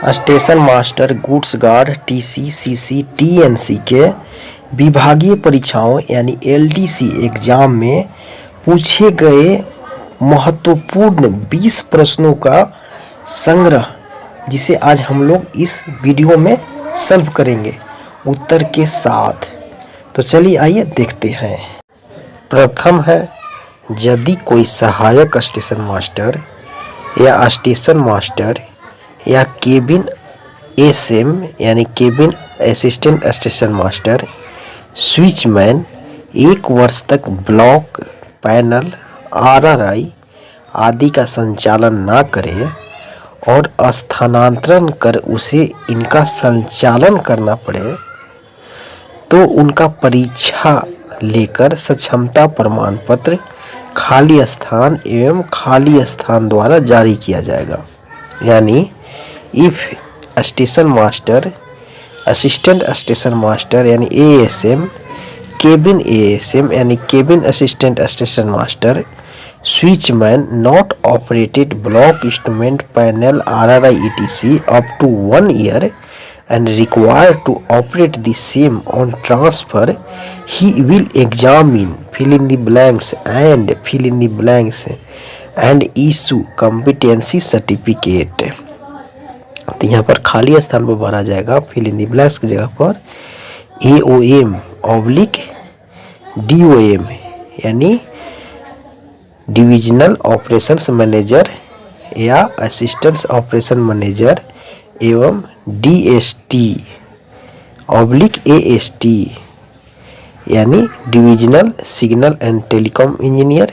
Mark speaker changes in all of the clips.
Speaker 1: Station master goods guard TCCC TNC के विभागीय परीक्षाओं यानी एलडीसी एग्जाम में पूछे गए महत्वपूर्ण 20 प्रश्नों का संग्रह, जिसे आज हम लोग इस वीडियो में सॉल्व करेंगे उत्तर के साथ। तो चलिए आइए देखते हैं। प्रथम है, यदि कोई सहायक स्टेशन मास्टर या स्टेशन मास्टर या केबिन एसएम यानी cabin assistant station master switchman 1 वर्ष तक ब्लॉक, पैनल, आरआरआई आदि का संचालन ना करे और स्थानांतरण कर उसे इनका संचालन करना पड़े, तो उनका परीक्षा लेकर सक्षमता प्रमाण पत्र खाली स्थान एवं खाली स्थान द्वारा जारी किया जाएगा। यानी if station master, assistant station master यानी एएसएम, केबिन एएसएम यानी cabin assistant station master, switchman not operated block, instrument, panel, RRI etc up to 1 year and required to operate the same on transfer, he will examine fill in the blanks and fill in the blanks and issue competency certificate। तो यहाँ पर खाली स्थान पर भरा जाएगा fill in the blanks की जगह पर AOM ऑब्लिक DOM यानी डिविजनल ऑपरेशंस मैनेजर या असिस्टेंट ऑपरेशन मैनेजर एवं DST ऑब्लिक AST यानी divisional signal and telecom engineer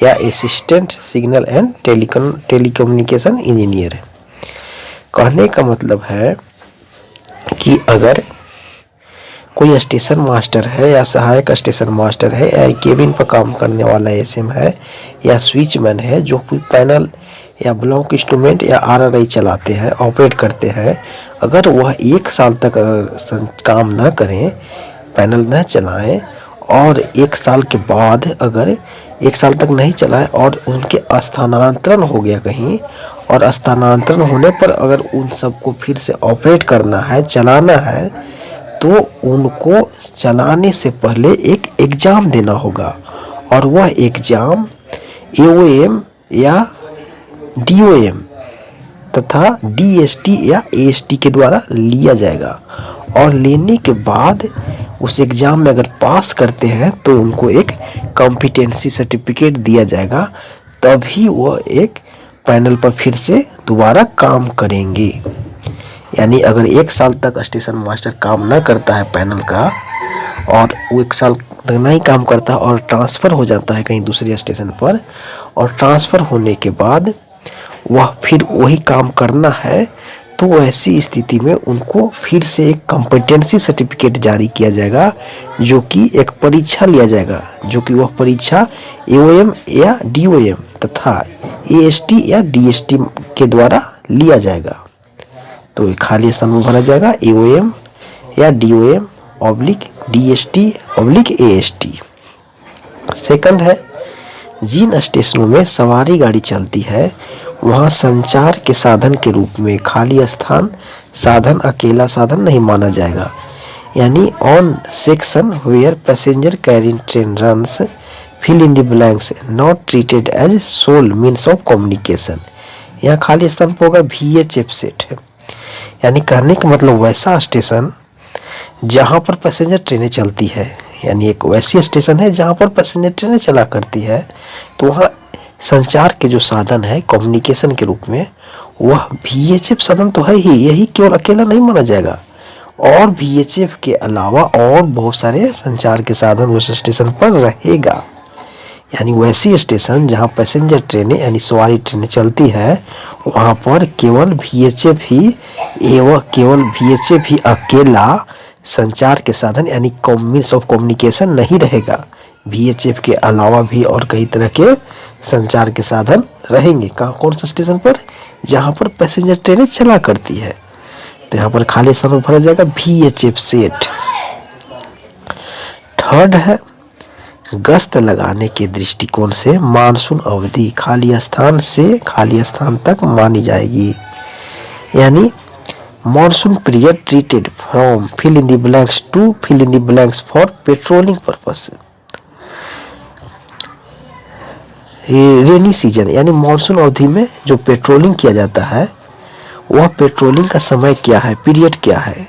Speaker 1: या assistant signal and telecommunication engineer. कहने का मतलब है कि अगर कोई स्टेशन मास्टर है या सहायक स्टेशन मास्टर है या केबिन पर काम करने वाला एसएम है या स्विचमैन है जो कोई पैनल या ब्लॉक इंस्ट्रूमेंट या आरआरआई चलाते हैं, ऑपरेट करते हैं, अगर वह 1 साल तक काम ना करें, पैनल न चलाएं और 1 साल के बाद अगर 1 साल तक नहीं चलाएं और उनके स्थानांतरण हो गया कहीं, और स्थानांतरण होने पर अगर उन सबको फिर से ऑपरेट करना है, चलाना है, तो उनको चलाने से पहले एक एग्ज़ाम देना होगा और वह एग्ज़ाम AOM या DOM तथा DST या AST के द्वारा लिया जाएगा। और लेने के बाद उस एग्ज़ाम में अगर पास करते हैं तो उनको एक कॉम्पिटेंसी सर्टिफिकेट दिया जाएगा, तभी वह एक पैनल पर फिर से दोबारा काम करेंगे। यानी अगर 1 साल तक स्टेशन मास्टर काम ना करता है पैनल का और वो 1 साल तक नहीं काम करता और ट्रांसफ़र हो जाता है कहीं दूसरे स्टेशन पर, और ट्रांसफ़र होने के बाद वह फिर वही काम करना है, तो ऐसी स्थिति में उनको फिर से एक कॉम्पिटेंसी सर्टिफिकेट जारी किया जाएगा, जो कि एक परीक्षा लिया जाएगा, जो कि वह परीक्षा AOM या DOM तथा AST या DST के द्वारा लिया जाएगा। तो खाली स्थान में भरा जाएगा AOM या DOM oblique DST oblique AST। Second है, जिन स्टेशनों में सवारी गाड़ी चलती है वहाँ संचार के साधन के रूप में खाली स्थान साधन अकेला साधन नहीं माना जाएगा। यानी on section where passenger carrying train runs fill in the blanks not treated as sole means of communication. यहाँ खाली स्थान पर होगा VHF सेट। यानी कहने का मतलब वैसा स्टेशन जहाँ पर पैसेंजर ट्रेनें चलती है, यानी एक वैसी स्टेशन है जहाँ पर पैसेंजर ट्रेनें चला करती है, तो वहाँ संचार के जो साधन है कम्युनिकेशन के रूप में वह VHF साधन तो है ही, यही केवल अकेला नहीं माना जाएगा, और VHF के अलावा और बहुत सारे संचार के साधन उस स्टेशन पर रहेगा। यानी वैसी स्टेशन जहाँ पैसेंजर ट्रेनें यानी सवारी ट्रेनें चलती है वहाँ पर केवल VHF ही अकेला संचार के साधन यानी मीन्स ऑफ कम्युनिकेशन नहीं रहेगा। VHF के अलावा भी और कई तरह के संचार के साधन रहेंगे। कौन सा स्टेशन पर? जहाँ पर पैसेंजर ट्रेनें चला करती है। तो यहाँ पर खाली स्थान भरा जाएगा VHF सेट। थर्ड है, गश्त लगाने के दृष्टिकोण से मानसून अवधि खाली स्थान से खाली स्थान तक मानी जाएगी। यानी monsoon period treated from fill in the blanks to fill in the blanks for patrolling purpose. Rainy season यानी मानसून अवधि में जो पेट्रोलिंग किया जाता है वह पेट्रोलिंग का समय क्या है, पीरियड क्या है,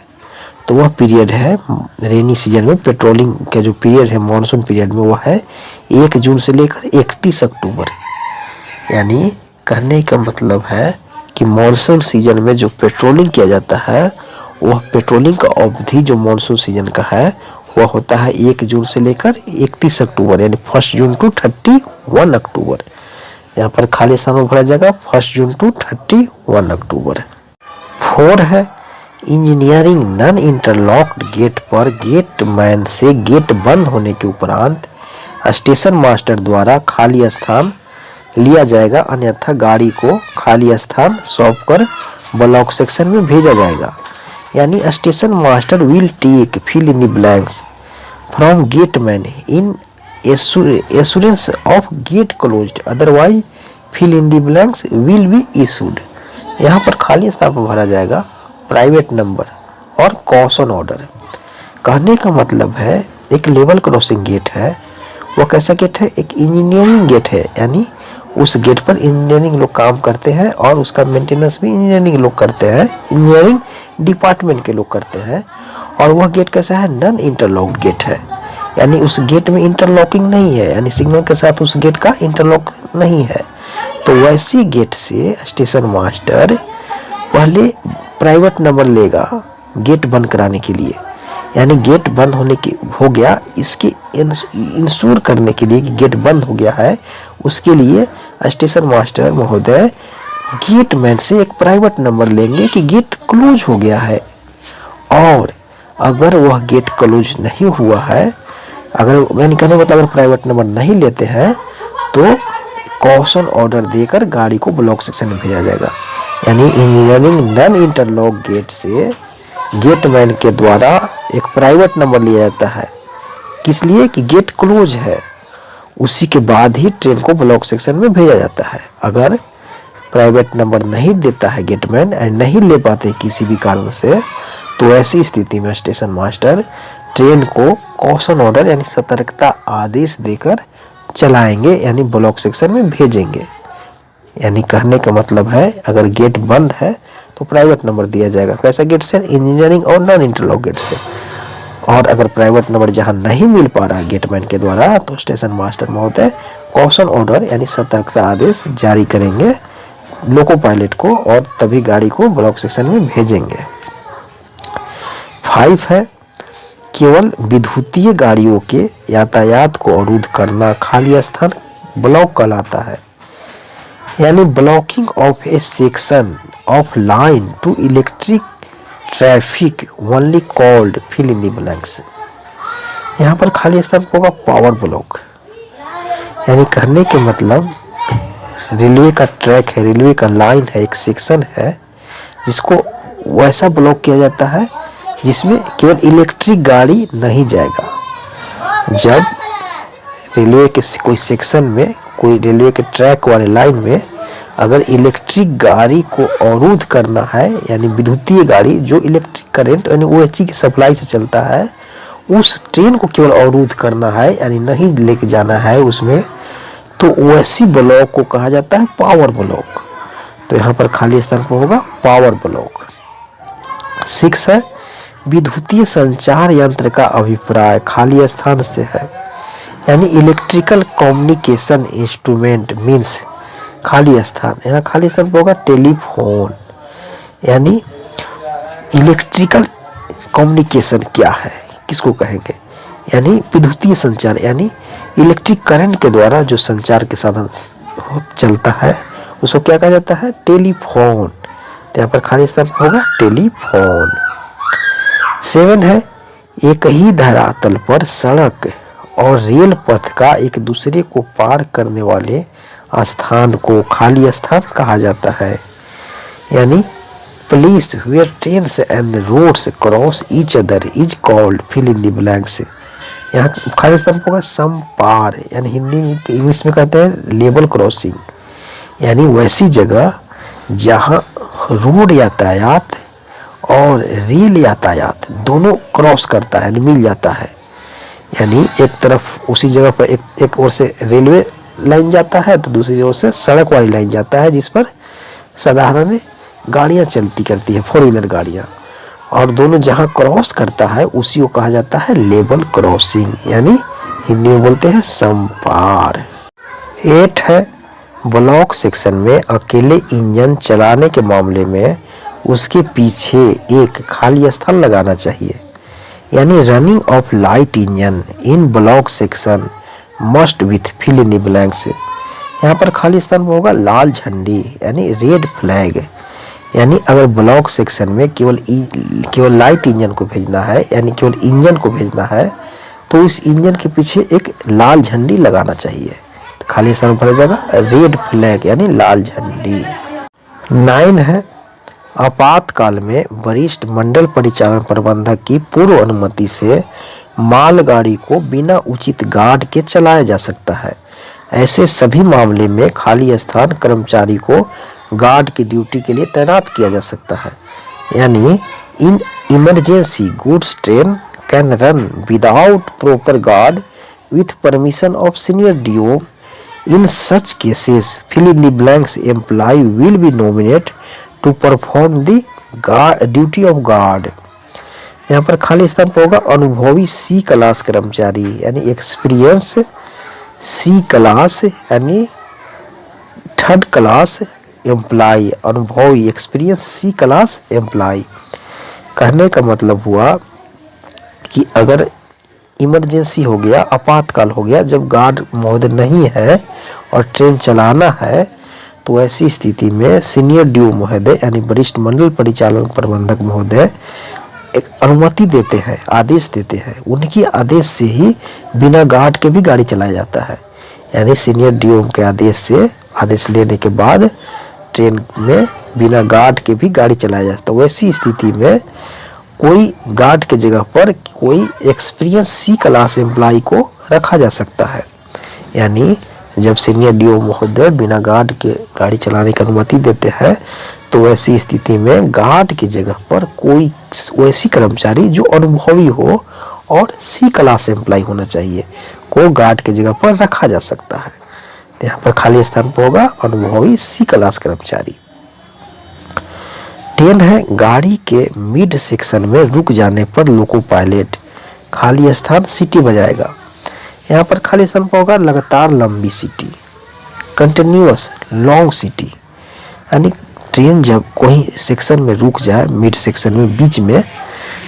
Speaker 1: तो वह पीरियड है रेनी सीजन में पेट्रोलिंग का जो पीरियड है मानसून पीरियड में वह है 1 जून से लेकर 31 अक्टूबर। यानी कहने का मतलब है कि मानसून सीजन में जो पेट्रोलिंग किया जाता है वह पेट्रोलिंग का अवधि जो मानसून सीजन का है वह होता है 1 जून से लेकर 31 अक्टूबर, यानी 1 जून टू 31 अक्टूबर। यहाँ पर खाली स्थान में भरा जाएगा 1 जून टू 31 अक्टूबर। 4 है इंजीनियरिंग नॉन इंटरलॉक्ड गेट पर गेटमैन से गेट बंद होने के उपरांत स्टेशन मास्टर द्वारा खाली स्थान लिया जाएगा, अन्यथा गाड़ी को खाली स्थान सौंप कर ब्लॉक सेक्शन में भेजा जाएगा। यानी station master will take fill in the blanks from gateman in assurance of gate closed, otherwise fill in the blanks will be issued. यहाँ पर खाली स्थान पर भरा जाएगा प्राइवेट नंबर और कॉशन ऑर्डर। कहने का मतलब है एक लेवल क्रॉसिंग गेट है, वो कैसा गेट है, एक इंजीनियरिंग गेट है, यानी उस गेट पर इंजीनियरिंग लोग काम करते हैं और उसका मेंटेनेंस भी इंजीनियरिंग लोग करते हैं, इंजीनियरिंग डिपार्टमेंट के लोग करते हैं। और वह गेट कैसा है, नॉन इंटरलॉक्ड गेट है, यानी उस गेट में इंटरलॉकिंग नहीं है, यानी सिग्नल के साथ उस गेट का इंटरलॉक नहीं है। तो वैसी गेट से स्टेशन मास्टर पहले प्राइवेट नंबर लेगा गेट बंद कराने के लिए, यानी गेट बंद होने की हो गया, इसके इंश्योर करने के लिए कि गेट बंद हो गया है, उसके लिए स्टेशन मास्टर महोदय गेटमैन से एक प्राइवेट नंबर लेंगे कि गेट क्लोज हो गया है। और अगर वह गेट क्लोज नहीं हुआ है, अगर मैंने कहने मतलब अगर प्राइवेट नंबर नहीं लेते हैं तो कॉशन ऑर्डर देकर गाड़ी को ब्लॉक सेक्शन में भेजा जाएगा। यानी इंजीनियरिंग नॉन इंटरलॉक गेट से गेटमैन के द्वारा एक प्राइवेट नंबर लिया जाता है, किस लिए कि गेट क्लोज है, उसी के बाद ही ट्रेन को ब्लॉक सेक्शन में भेजा जाता है। अगर प्राइवेट नंबर नहीं देता है गेटमैन एंड नहीं ले पाते किसी भी कारण से, तो ऐसी स्थिति में स्टेशन मास्टर ट्रेन को कॉशन ऑर्डर यानी सतर्कता आदेश देकर चलाएंगे, यानी ब्लॉक सेक्शन में भेजेंगे। यानी कहने का मतलब है अगर गेट बंद है तो प्राइवेट नंबर दिया जाएगा, कैसा गेट से, इंजीनियरिंग और नॉन इंटरलॉक गेट से। और अगर प्राइवेट नंबर जहां नहीं मिल पा रहा है गेटमैन के द्वारा, तो स्टेशन मास्टर महोदय कॉशन ऑर्डर यानी सतर्कता आदेश जारी करेंगे लोको पायलट को और तभी गाड़ी को ब्लॉक सेक्शन में भेजेंगे। 5 है केवल विद्युतीय गाड़ियों के यातायात को अवरुद्ध करना खाली स्थान ब्लॉक कहलाता है। यानी blocking of a section of line to electric traffic only called fill in the blanks. यहाँ पर खाली स्थान होगा पावर ब्लॉक। यानी कहने के मतलब रेलवे का ट्रैक है, रेलवे का लाइन है, एक सेक्शन है जिसको वैसा ब्लॉक किया जाता है जिसमें केवल इलेक्ट्रिक गाड़ी नहीं जाएगा। जब रेलवे के कोई सेक्शन में, कोई रेलवे के ट्रैक वाले लाइन में अगर इलेक्ट्रिक गाड़ी को अवरुद्ध करना है, यानी विद्युतीय गाड़ी जो इलेक्ट्रिक करंट यानी OHE की सप्लाई से चलता है, उस ट्रेन को केवल अवरुद्ध करना है यानी नहीं लेके जाना है उसमें, तो वैसी ब्लॉक को कहा जाता है पावर ब्लॉक। तो यहाँ पर खाली स्थान पर होगा पावर ब्लॉक। 6 है विद्युतीय संचार यंत्र का अभिप्राय खाली स्थान से है। यानी इलेक्ट्रिकल कम्युनिकेशन इंस्ट्रूमेंट मीन्स खाली स्थान। यहाँ खाली स्थान पर होगा टेलीफोन। यानी इलेक्ट्रिकल कम्युनिकेशन क्या है, किसको कहेंगे, यानी विद्युतीय संचार, यानी इलेक्ट्रिक करंट के द्वारा जो संचार के साधन चलता है उसको क्या कहा जाता है, टेलीफोन। तो यहाँ पर खाली स्थान होगा टेलीफोन। 7 है एक ही धरातल पर सड़क और रेल पथ का एक दूसरे को पार करने वाले स्थान को खाली स्थान कहा जाता है। यानी place where trains and roads cross each other is called fill in the blanks. यहाँ खाली स्थान होगा समपार, यानी हिंदी में इंग्लिश में कहते हैं लेवल क्रॉसिंग। यानी वैसी जगह जहाँ रोड यातायात और रेल यातायात दोनों क्रॉस करता है, मिल जाता है। यानी एक तरफ उसी जगह पर एक ओर से रेलवे लाइन जाता है तो दूसरी ओर से सड़क वाली लाइन जाता है, जिस पर साधारण गाड़ियां चलती करती है, 4 व्हीलर गाड़ियां, और दोनों जहां क्रॉस करता है उसी को कहा जाता है लेवल क्रॉसिंग, यानी हिंदी में बोलते हैं समपार। 8 है, ब्लॉक सेक्शन में अकेले इंजन चलाने के मामले में उसके पीछे एक खाली स्थान लगाना चाहिए। यानी running of light engine in block section must with fill in the blanks. यहाँ पर खाली स्थान होगा लाल झंडी, यानी रेड फ्लैग। यानी अगर ब्लॉक सेक्शन में केवल लाइट इंजन को भेजना है, यानी केवल इंजन को भेजना है, तो इस इंजन के पीछे एक लाल झंडी लगाना चाहिए। तो खाली स्थान भरा जाएगा रेड फ्लैग, यानी लाल झंडी। 9 है, आपातकाल में वरिष्ठ मंडल परिचालन प्रबंधक की पूर्व अनुमति से मालगाड़ी को बिना उचित गार्ड के चलाया जा सकता है। ऐसे सभी मामले में खाली स्थान कर्मचारी को गार्ड की ड्यूटी के लिए तैनात किया जा सकता है। यानी in emergency goods train can run without proper guard with permission of senior DO. In such cases fill in the blanks employ will be nominate to perform the duty of guard. यहाँ पर खाली स्थान पर होगा अनुभवी सी class कर्मचारी, यानी experience सी class, यानी 3rd क्लास एम्प्लॉय, अनुभवी एक्सपीरियंस सी क्लास एम्प्लॉय। कहने का मतलब हुआ कि अगर इमरजेंसी हो गया, आपातकाल हो गया, जब गार्ड महोदय नहीं है और ट्रेन चलाना है, तो ऐसी स्थिति में सीनियर डीओ महोदय यानी वरिष्ठ मंडल परिचालन प्रबंधक महोदय एक अनुमति देते हैं, आदेश देते हैं। उनकी आदेश से ही बिना गार्ड के भी गाड़ी चलाया जाता है। यानी सीनियर डीओ के आदेश से, आदेश लेने के बाद ट्रेन में बिना गार्ड के भी गाड़ी चलाया जाता है। वैसी स्थिति में कोई गार्ड के जगह पर कोई एक्सपीरियंस सी क्लास एम्प्लॉय को रखा जा सकता है। यानी जब सीनियर डीओ महोदय बिना गार्ड के गाड़ी चलाने की अनुमति देते हैं, तो वैसी स्थिति में गार्ड की जगह पर कोई वैसी कर्मचारी जो अनुभवी हो और सी क्लास एम्प्लॉय होना चाहिए, को गार्ड की जगह पर रखा जा सकता है। तो यहाँ पर खाली स्थान पर होगा अनुभवी सी क्लास कर्मचारी। 10 है, गाड़ी के मिड सेक्शन में रुक जाने पर लोको पायलट खाली स्थान सीटी बजाएगा। यहाँ पर खाली स्थान पर होगा लगातार लंबी सीटी, कंटिन्यूअस लॉन्ग सीटी। यानी ट्रेन जब कोई सेक्शन में रुक जाए, मिड सेक्शन में, बीच में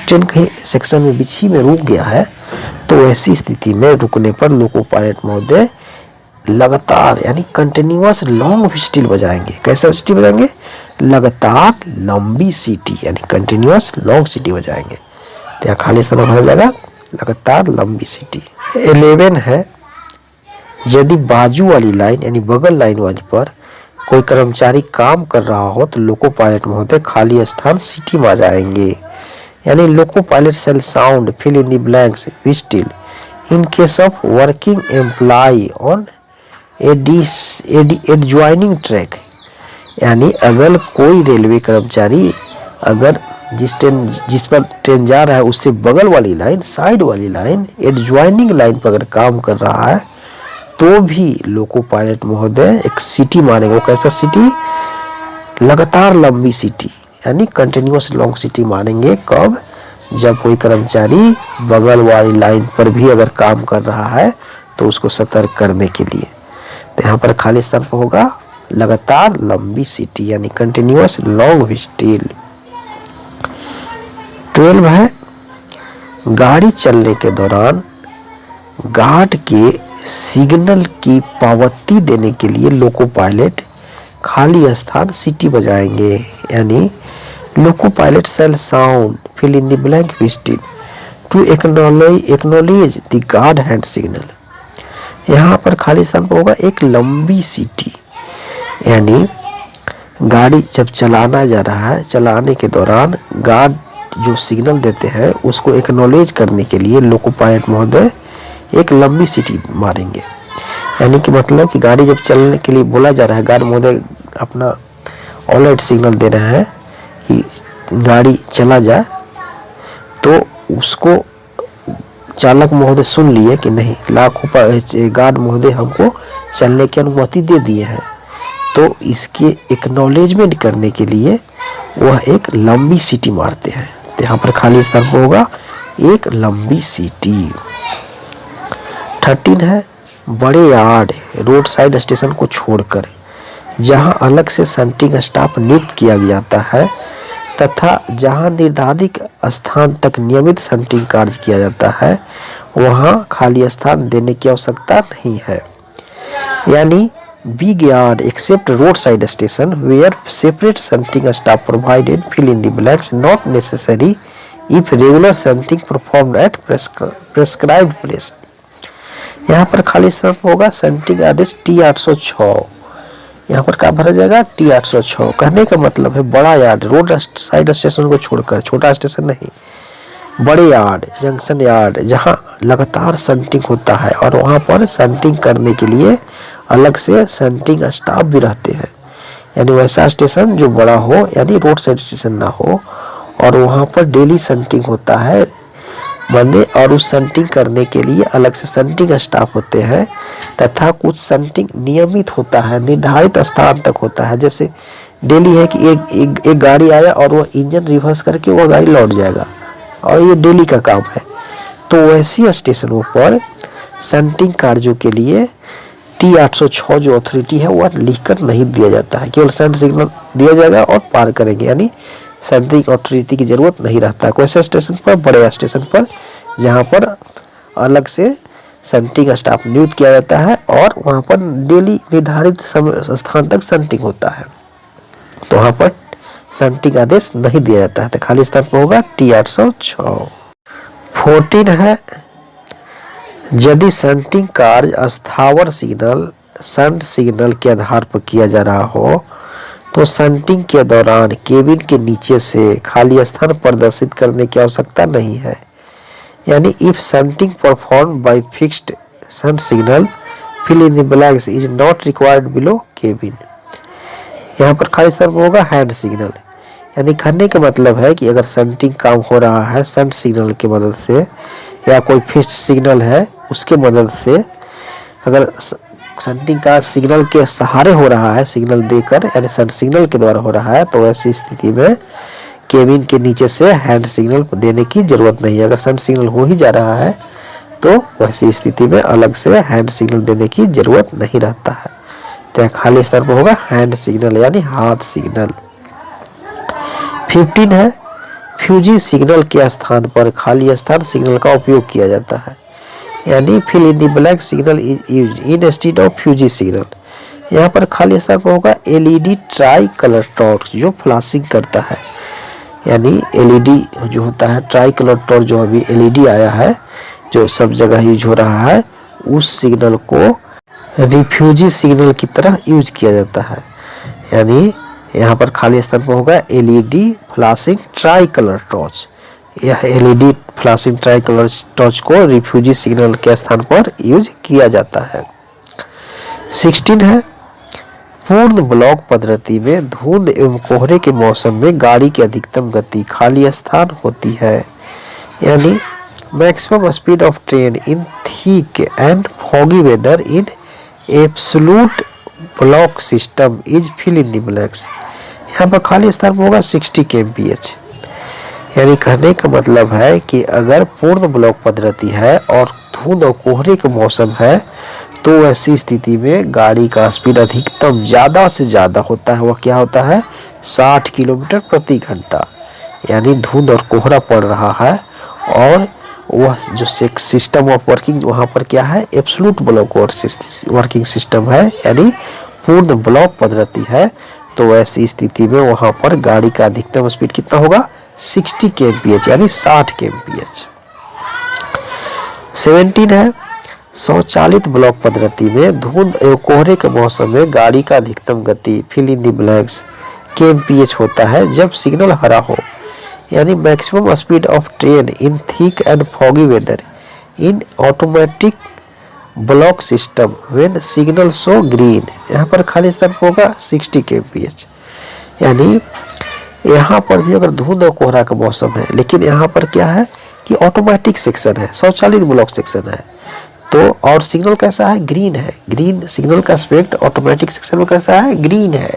Speaker 1: ट्रेन कहीं सेक्शन में बीच ही में रुक गया है, तो ऐसी स्थिति में रुकने पर लोको पायलट महोदय लगातार यानी कंटिन्यूअस लॉन्ग व्हिस्टल बजाएंगे। कैसा व्हिस्टल बजाएंगे? लगातार लंबी सीटी, यानी कंटिन्यूअस लॉन्ग सीटी बजाएंगे। तो यहाँ खाली स्थान भरा जाएगा लगातार लंबी सीटी। 11 है, यदि बाजू वाली लाइन यानी बगल लाइन वाली पर कोई कर्मचारी काम कर रहा हो तो लोको पायलट महोदय खाली स्थान सीटी बजाएंगे। यानी loco pilot shall sound fill in the blanks whistle in case of working employ on adjoining track. यानी अगर कोई रेलवे कर्मचारी अगर जिस पर ट्रेन जा रहा है उससे बगल वाली लाइन, साइड वाली लाइन, एडजॉइनिंग लाइन पर अगर काम कर रहा है, तो भी लोको पायलट महोदय एक सीटी मारेंगे। वो कैसा सीटी? लगातार लंबी सीटी, यानी कंटिन्यूअस लॉन्ग सीटी मारेंगे। कब? जब कोई कर्मचारी बगल वाली लाइन पर भी अगर काम कर रहा है तो उसको सतर्क करने के लिए। तो यहाँ पर खाली स्थान पर होगा लगातार लंबी सीटी, यानी कंटिन्यूअस लॉन्ग व्हिस्टल। 12 है, गाड़ी चलने के दौरान गार्ड के सिग्नल की पावती देने के लिए लोको पायलट खाली स्थान सीटी बजाएंगे। यानी loco pilot shall sound fill in the blank whistle to acknowledge the guard hand signal. यहाँ पर खाली स्थान पर होगा एक लंबी सीटी, यानी गाड़ी जब चलाना जा रहा है, चलाने के दौरान गार्ड जो सिग्नल देते हैं उसको एक्नॉलेज करने के लिए लोको पायलट महोदय एक लंबी सीटी मारेंगे। यानी कि मतलब कि गाड़ी जब चलने के लिए बोला जा रहा है, गार्ड महोदय अपना ऑलरेडी सिग्नल दे रहे हैं कि गाड़ी चला जाए, तो उसको चालक महोदय सुन लिए कि नहीं, लाखों गार्ड महोदय हमको चलने की अनुमति दे दिए हैं। तो इसके एक्नॉलेजमेंट करने के लिए वह एक लंबी सीटी मारते हैं। तो यहाँ पर खाली स्थान पर होगा एक लंबी सीटी। 13 है बड़े यार्ड रोड साइड स्टेशन को छोड़कर जहां अलग से सेंटिंग स्टाफ नियुक्त किया जाता है तथा जहां निर्धारित स्थान तक नियमित सेंटिंग कार्य किया जाता है, वहां खाली स्थान देने की आवश्यकता नहीं है। यानी big yard except road side station where separate shunting staff provided fill in the blanks not necessary if regular shunting performed at prescribed place. यहाँ पर खाली स्थान होगा सेंटिंग आदेश T806। यहाँ पर क्या भरा जाएगा T806। कहने का मतलब है बड़ा यार्ड रोड साइड स्टेशन को छोड़कर, छोटा स्टेशन नहीं, बड़े यार्ड जंक्शन यार्ड जहाँ लगातार सेंटिंग होता है और वहाँ पर सेंटिंग करने के लिए अलग से सेंटिंग स्टाफ भी रहते हैं। यानी वैसा स्टेशन जो बड़ा हो, यानी रोड साइड स्टेशन ना हो, और वहाँ पर डेली सेंटिंग होता है बंदे, और उस सेंटिंग करने के लिए अलग से सेंटिंग स्टाफ होते हैं तथा कुछ सेंटिंग नियमित होता है, निर्धारित स्थान तक होता है। जैसे डेली है कि एक गाड़ी आया और वह इंजन रिवर्स करके वह गाड़ी लौट जाएगा, और ये डेली का काम है। तो वैसी स्टेशनों पर सेंटिंग कार्यों के लिए T806 जो अथॉरिटी है वह लिखकर नहीं दिया जाता है, केवल सेंट सिग्नल दिया जाएगा और पार करेंगे। यानी सेंटिंग अथॉरिटी की जरूरत नहीं रहता है। कोई स्टेशन पर, बड़े स्टेशन पर जहाँ पर अलग से सेंटिंग स्टाफ नियुक्त किया जाता है और वहाँ पर डेली निर्धारित स्थान तक सेंटिंग होता है, तो वहाँ पर सेंटिंग आदेश नहीं दिया जाता है। तो खाली स्थान पर होगा T806। 14 है यदि सेंटिंग कार्य स्थावर सिग्नल सेंट सिग्नल के आधार पर किया जा रहा हो तो सेंटिंग के दौरान केबिन के नीचे से खाली स्थान प्रदर्शित करने की आवश्यकता नहीं है। यानी if setting perform by fixed sent signal fill in the blanks is not required below cabin. यहाँ पर खाली स्थान पर होगा हैंड सिग्नल। यानी कहने का मतलब है कि अगर सेंटिंग काम हो रहा है सेंट सिग्नल की मदद से या कोई फिक्स्ड सिग्नल है उसके मदद से, अगर सेंटिंग का सिग्नल के सहारे हो रहा है, सिग्नल देकर यानी सेंट सिग्नल के द्वारा हो रहा है, तो ऐसी स्थिति में केबिन के नीचे से हैंड सिग्नल देने की जरूरत नहीं है। अगर सेंट सिग्नल हो ही जा रहा है तो वैसी स्थिति में अलग से हैंड सिग्नल देने की जरूरत नहीं रहता है। तो खाली स्थान पर होगा हैंड सिग्नल यानी हाथ सिग्नल। 15 है फ्यूजी सिग्नल के स्थान पर खाली स्थान सिग्नल का उपयोग किया जाता है। यानी fill in the blank signal is instead of fusee signal. यहाँ पर खाली स्थान पर होगा LED ट्राई कलर टॉर्च जो फ्लैशिंग करता है। यानी LED जो होता है ट्राई कलर टॉर्च, जो अभी LED आया है जो सब जगह यूज हो रहा है, उस सिग्नल को रिफ्यूजी सिग्नल की तरह यूज किया जाता है। यानी यहाँ पर खाली स्थान पर होगा LED flashing try colour torch. यह LED flashing try colour torch को रिफ्यूजी सिग्नल के स्थान पर यूज किया जाता है। 16 है पूर्ण ब्लॉक पद्धति में धुंध एवं कोहरे के मौसम में गाड़ी की अधिकतम गति खाली स्थान होती है। यानी maximum speed of train in thick and foggy weather in absolute block system is fill in the blanks. यहाँ पर खाली स्थान पर होगा 60 kmph। यानी कहने का मतलब है कि अगर पूर्ण ब्लॉक पद्धति है और धुंध और कोहरे का मौसम है तो ऐसी स्थिति में गाड़ी का स्पीड अधिकतम ज़्यादा से ज़्यादा होता है। वह क्या होता है 60 किलोमीटर प्रति घंटा। यानी धुंध और कोहरा पड़ रहा है और वह जो सिस्टम ऑफ वर्किंग वहाँ पर क्या है एब्सोल्यूट ब्लॉक वर्किंग सिस्टम है, यानी पूर्ण ब्लॉक पद्धति है। तो ऐसी स्थिति में वहाँ पर गाड़ी का अधिकतम स्पीड कितना होगा 60 kmph यानी 60 kmph। 17 है स्वचालित ब्लॉक पद्धति में धुंध एवं कोहरे के मौसम में गाड़ी का अधिकतम गति fill in the blanks kmph होता है जब सिग्नल हरा हो। यानी maximum speed of train in thick and foggy weather in automatic block system when signal show green. यहाँ पर खाली स्थान होगा 60 kmph। यानी यहाँ पर भी अगर धुंध और कोहरा का मौसम है, लेकिन यहाँ पर क्या है कि ऑटोमेटिक सेक्शन है, स्वचालित ब्लॉक सेक्शन है, तो और सिग्नल कैसा है, ग्रीन है। ग्रीन सिग्नल का एस्पेक्ट ऑटोमेटिक सेक्शन में कैसा है, ग्रीन है,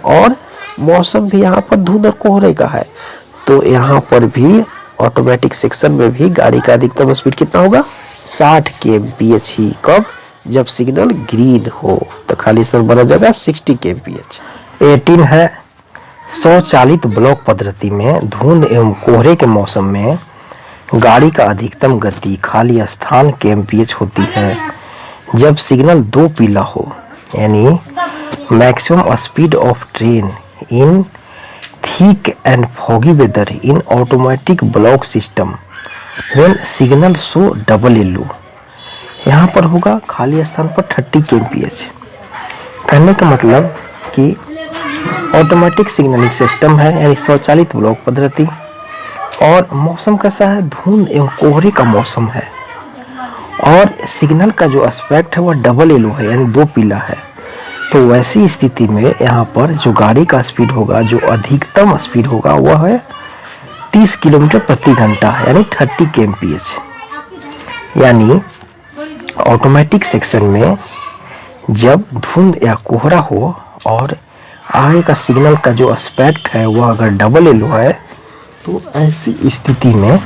Speaker 1: और मौसम भी यहाँ पर धुंध और कोहरे का है। तो यहाँ पर भी ऑटोमेटिक सेक्शन में भी गाड़ी का अधिकतम स्पीड कितना होगा, 60 kmph ही। कब, जब सिग्नल ग्रीन हो। तो खाली स्थान बना जाएगा 60 kmph। 18 है, स्वचालित ब्लॉक पद्धति में धुंध एवं कोहरे के मौसम में गाड़ी का अधिकतम गति खाली स्थान kmph होती है जब सिग्नल 2 पीला हो, यानी maximum speed of train in thick and foggy weather in automatic block system when signal show double yellow। यहाँ पर होगा खाली स्थान पर 30 kmph। कहने का मतलब कि ऑटोमेटिक सिग्नलिंग सिस्टम है, यानी स्वचालित ब्लॉक पद्धति, और मौसम कैसा है, धुंध एवं कोहरे का मौसम है, और सिग्नल का जो एस्पेक्ट है वह डबल येलो है, यानी 2 पीला है। तो वैसी स्थिति में यहाँ पर जो गाड़ी का स्पीड होगा, जो अधिकतम स्पीड होगा, वह है 30 किलोमीटर प्रति घंटा, यानी 30 kmph। यानी ऑटोमेटिक सेक्शन में जब धुंध या कोहरा हो और आगे का सिग्नल का जो एस्पेक्ट है वह अगर डबल येलो है, तो ऐसी स्थिति में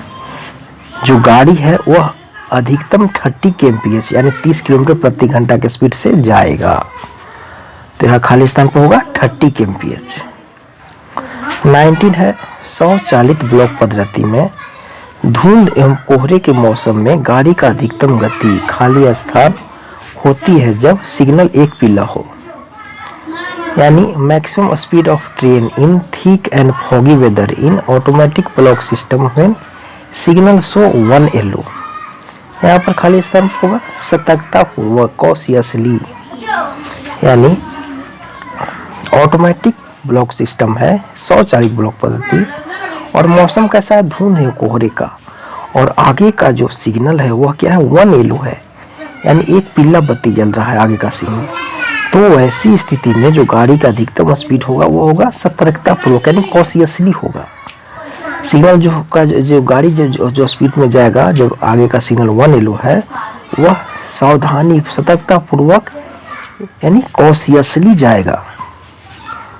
Speaker 1: जो गाड़ी है वह अधिकतम 30 kmph यानी 30 किलोमीटर प्रति घंटा के स्पीड से जाएगा। तो यहाँ खाली स्थान पर होगा 30 kmph। 19 है, स्वचालित ब्लॉक पद्धति में धुंध एवं कोहरे के मौसम में गाड़ी का अधिकतम गति खाली स्थान होती है जब सिग्नल 1 पीला हो, यानी maximum speed of train in thick and foggy weather in automatic block system when signal show 1 yellow. यहाँ पर खाली स्थान होगा सतर्कता पूर्वक कॉशियसली, यानी ऑटोमेटिक ब्लॉक सिस्टम है, स्वचालित ब्लॉक पद्धति, और मौसम कैसा है, धुंध है कोहरे का, और आगे का जो सिग्नल है वह क्या है, 1 येलो है, यानी 1 पीला बत्ती जल रहा है आगे का सिग्नल। तो ऐसी स्थिति में जो गाड़ी का अधिकतम स्पीड होगा वो होगा सतर्कता पूर्वक, यानी कॉशियसली होगा। सिग्नल जो गाड़ी जो स्पीड में जाएगा, जो आगे का सिग्नल 1 येलो है, वह सावधानी सतर्कता पूर्वक यानी कॉशियसली जाएगा।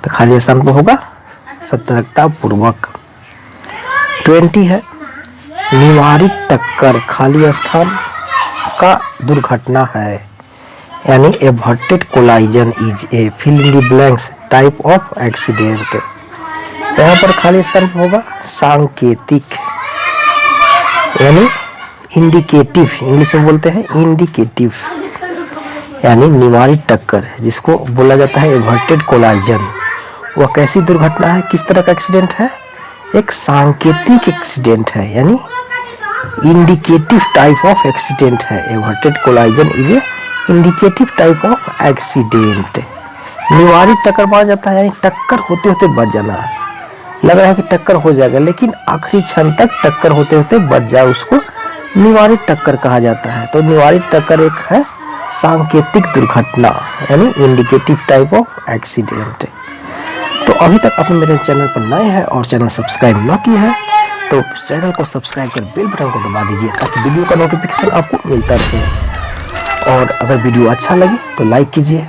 Speaker 1: तो खाली स्थान पर होगा सतर्कता पूर्वक। 20 है, निवारित टक्कर खाली स्थान का दुर्घटना है, यानी averted collision is a fill in the blanks type of accident. यहाँ पर खाली स्थान पर होगा सांकेतिक, यानी इंडिकेटिव, इंग्लिश में बोलते हैं इंडिकेटिव, यानी निवारित टक्कर, जिसको बोला जाता है एवर्टेड कोलाइजन। वह कैसी दुर्घटना है, किस तरह का एक्सीडेंट है, एक सांकेतिक एक्सीडेंट है, यानी इंडिकेटिव टाइप ऑफ एक्सीडेंट है। Averted collision is a indicative type of accident. निवारित टक्कर माना जाता है, यानी टक्कर होते होते बच जाना, लग रहा है कि टक्कर हो जाएगा लेकिन आखिरी क्षण तक टक्कर होते होते बच जाए, उसको निवारित टक्कर कहा जाता है। तो निवारित टक्कर एक है सांकेतिक दुर्घटना, यानी इंडिकेटिव टाइप ऑफ एक्सीडेंट। तो अभी तक आपने मेरे चैनल पर नए हैं और चैनल सब्सक्राइब ना किया है तो चैनल को सब्सक्राइब कर बेल बटन को दबा दीजिए ताकि वीडियो का नोटिफिकेशन आपको मिलता रहे। और अगर वीडियो अच्छा लगे तो लाइक कीजिए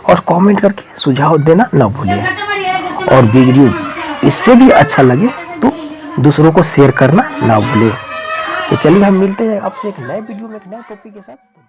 Speaker 1: और कमेंट करके सुझाव देना ना भूलिए, और वीडियो इससे भी अच्छा लगे तो दूसरों को शेयर करना ना भूलिए। तो चलिए हम मिलते हैं आपसे एक नए वीडियो में एक नए टॉपिक के साथ।